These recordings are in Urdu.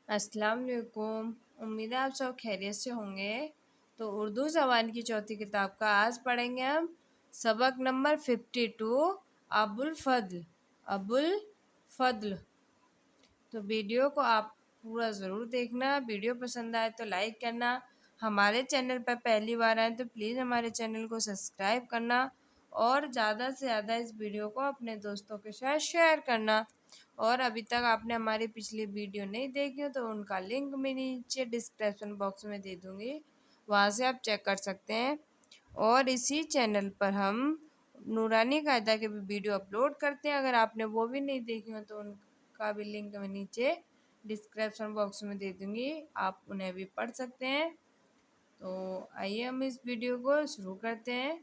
السلام علیکم۔ امید ہے آپ سب خیریت سے ہوں گے۔ تو اردو زبان کی چوتھی کتاب کا آج پڑھیں گے ہم سبق نمبر 52 ابوالفضل۔ ابوالفضل۔ تو ویڈیو کو آپ پورا ضرور دیکھنا، ویڈیو پسند آئے تو لائک کرنا، ہمارے چینل پر پہلی بار آئے تو پلیز ہمارے چینل کو سبسکرائب کرنا اور زیادہ سے زیادہ اس ویڈیو کو اپنے دوستوں کے ساتھ شیئر کرنا۔ اور ابھی تک آپ نے ہماری پچھلی ویڈیو نہیں دیکھی ہو تو ان کا لنک میں نیچے ڈسکرپشن باکس میں دے دوں گی، وہاں سے آپ چیک کر سکتے ہیں۔ اور اسی چینل پر ہم نورانی قاعدہ کے بھی ویڈیو اپلوڈ کرتے ہیں، اگر آپ نے وہ بھی نہیں دیکھی ہو تو ان کا بھی لنک میں نیچے ڈسکرپشن باکس میں دے دوں گی، آپ انہیں بھی پڑھ سکتے ہیں۔ تو آئیے ہم اس ویڈیو کو شروع کرتے ہیں۔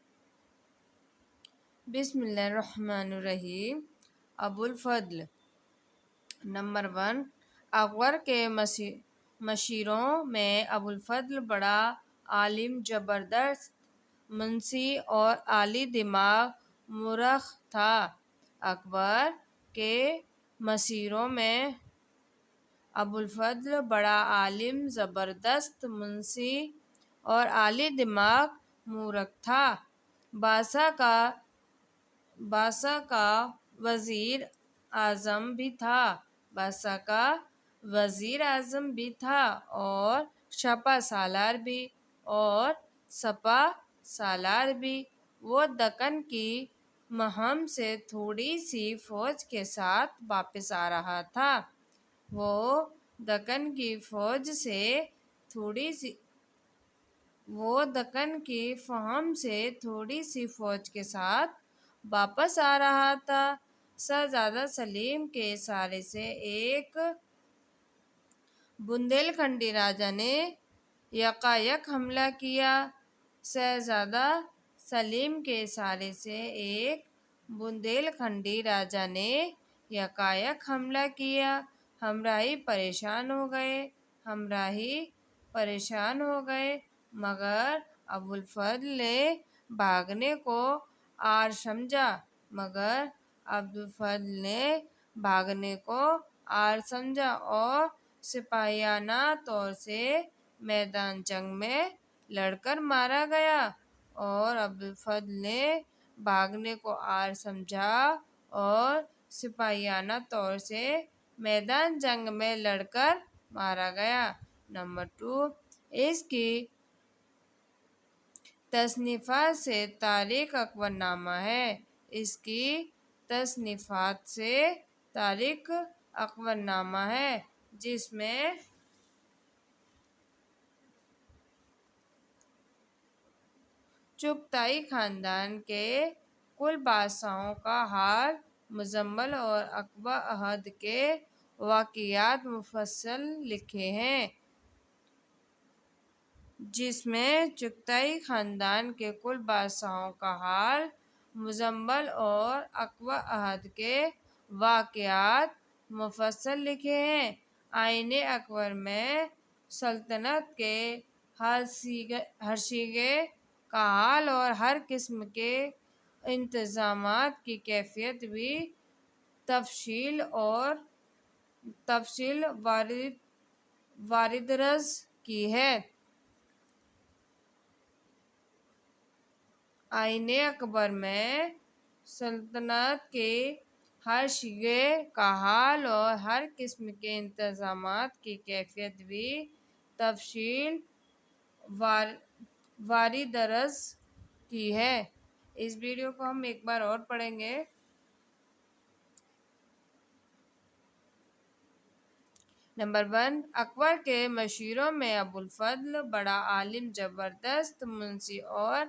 بسم اللہ الرحمن الرحیم۔ ابوالفضل۔ نمبر 1، اکبر کے مشیروں میں ابوالفضل بڑا عالم، زبردست منشی اور عالی دماغ مورخ تھا۔ اکبر کے مشیروں میں ابوالفضل بڑا عالم، زبردست منشی اور عالی دماغ مورخ تھا۔ بادشاہ کا وزیر اعظم بھی تھا اور سپہ سالار بھی۔ وہ دکن کی مہم سے تھوڑی سی فوج کے ساتھ واپس آ رہا تھا۔ شہزادہ سلیم کے اشارے سے ایک بندیل کھنڈی راجا نے یکایک حملہ کیا۔ شہزادہ سلیم کے اشارے سے ایک بندیل کھنڈی راجا نے یکایک حملہ کیا۔ ہمراہی پریشان ہو گئے، مگر ابوالفضل نے بھاگنے کو آر سمجھا اور سپاہیانہ طور سے میدان جنگ میں لڑ کر مارا گیا۔ نمبر 2، اس کی تصنیفات سے تاریخ اکبر نامہ ہے، جس میں چغتائی خاندان کے کل بادشاہوں کا حال، مزمل اور عقبہ عہد کے واقعات مفصل لکھے ہیں۔ آئین اکبر میں سلطنت کے ہرشیگے کا حال اور ہر قسم کے انتظامات کی کیفیت بھی تفصیل واردرز کی ہے۔ آئین اکبر میں سلطنت کے ہر شیگے کا حال اور ہر قسم کے انتظامات کی کیفیت بھی تفصیل واردرز کی ہے۔ اس ویڈیو کو ہم ایک بار اور پڑھیں گے۔ نمبر 1، اکبر کے مشیروں میں ابوالفضل بڑا عالم، زبردست منشی اور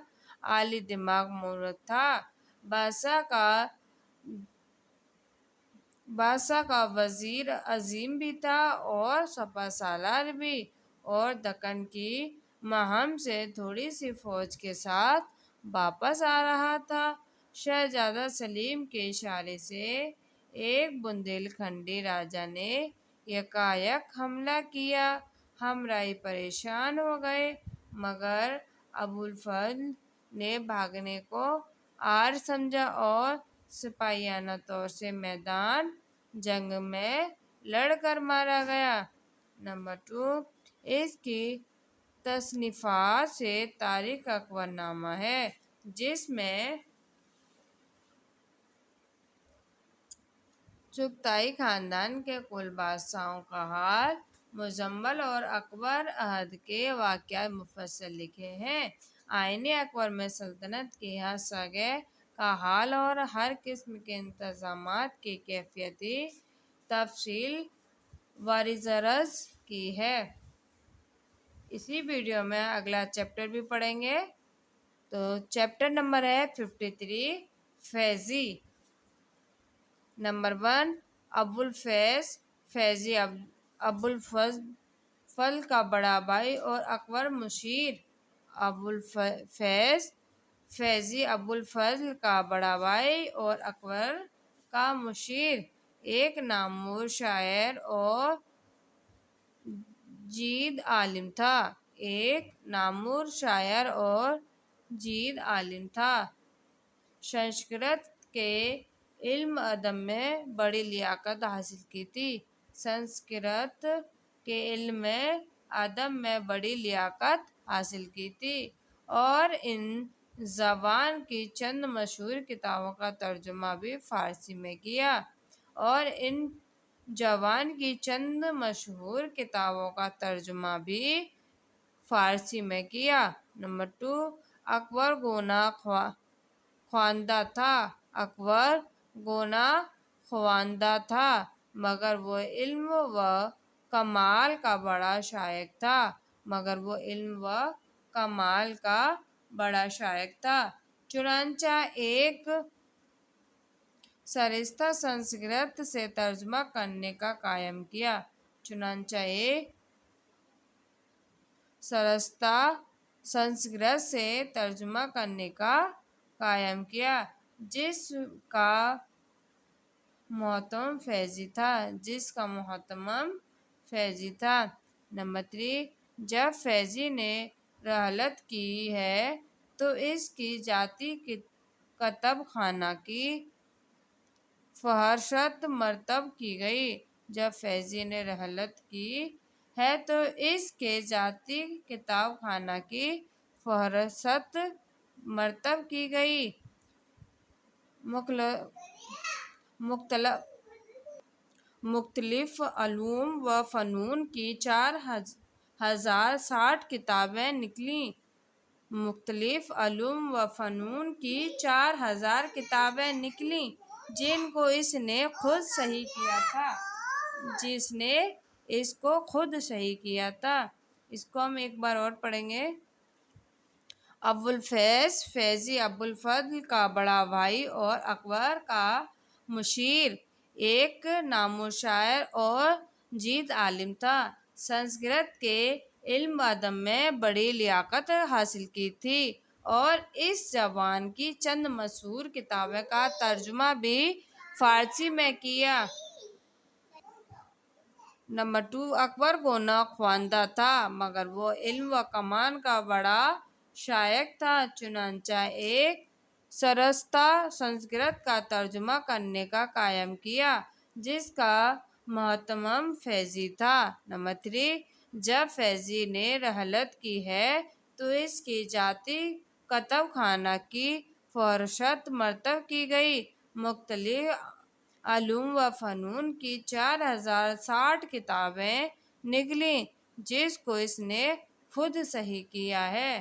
عالی دماغ مورخ تھا۔ بادشاہ کا وزیر اعظم بھی تھا اور سپہ سالار بھی، اور دکن کی مہم سے تھوڑی سی فوج کے ساتھ واپس آ رہا تھا۔ شہزادہ سلیم کے اشارے سے ایک بندیل کھنڈی راجا نے یکایک حملہ کیا۔ ہمراہی پریشان ہو گئے، مگر ابوالفضل نے بھاگنے کو آر سمجھا اور سپاہیانہ طور سے میدان جنگ میں لڑ کر مارا گیا۔ نمبر 2، اس کی تصنیفات سے تاریخ اکبر نامہ ہے، جس میں چغتائی خاندان کے کل بادشاہوں کا حال، مزمل اور اکبر عہد کے واقعات مفصل لکھے ہیں۔ آئین اکبر میں سلطنت کی ہر شاخہ کا حال اور ہر قسم کے انتظامات کی کیفیتی تفصیل واضح کی ہے۔ اسی ویڈیو میں اگلا چیپٹر بھی پڑھیں گے۔ تو چیپٹر نمبر ہے 53، فیضی۔ نمبر 1، ابوالفیض فیضی ابوالفضل کا بڑا بھائی اور اکبر مشیر۔ ابوالفیض فیضی ابوالفضل کا بڑا بھائی اور اکبر کا مشیر ایک نامور شاعر اور جید عالم تھا۔ سنسکرت کے علم ادب میں بڑی لیاقت حاصل کی تھی اور ان زبان کی چند مشہور کتابوں کا ترجمہ بھی فارسی میں کیا۔ نمبر 2، اکبر گوناہ خواندہ تھا مگر وہ علم و کمال کا بڑا شائق تھا۔ چنانچہ ایک سرشتہ سنسکرت سے ترجمہ کرنے کا قیام کیا جس کا مہتمم فیضی تھا۔ نمبر 3، جب فیضی نے رحلت کی ہے تو اس کی ذاتی کتب خانہ کی فہرست مرتب کی گئی۔ مختلف علوم و فنون کی 4060 کتابیں نکلیں جن کو اس نے خود صحیح کیا تھا۔ اس کو ہم ایک بار اور پڑھیں گے۔ ابوالفیض فیضی ابوالفضل کا بڑا بھائی اور اکبر کا مشیر ایک نامور شاعر اور جید عالم تھا۔ سنسکرت کے علم ادب میں بڑی لیاقت حاصل کی تھی اور اس زبان کی چند مشہور کتابوں کا ترجمہ بھی فارسی میں کیا۔ نمبر 2، اکبر گوناہ خواندہ تھا مگر وہ علم و کمال کا بڑا شائق تھا۔ چنانچہ ایک سرشتہ سنسکرت کا ترجمہ کرنے کا قیام کیا جس کا مہتمم فیضی تھا۔ نمبر 3، جب فیضی نے رحلت کی ہے تو اس کی ذاتی کتب خانہ کی فہرست مرتب کی گئی۔ مختلف علوم و فنون کی 4060 کتابیں نکلیں جس کو اس نے خود صحیح کیا ہے۔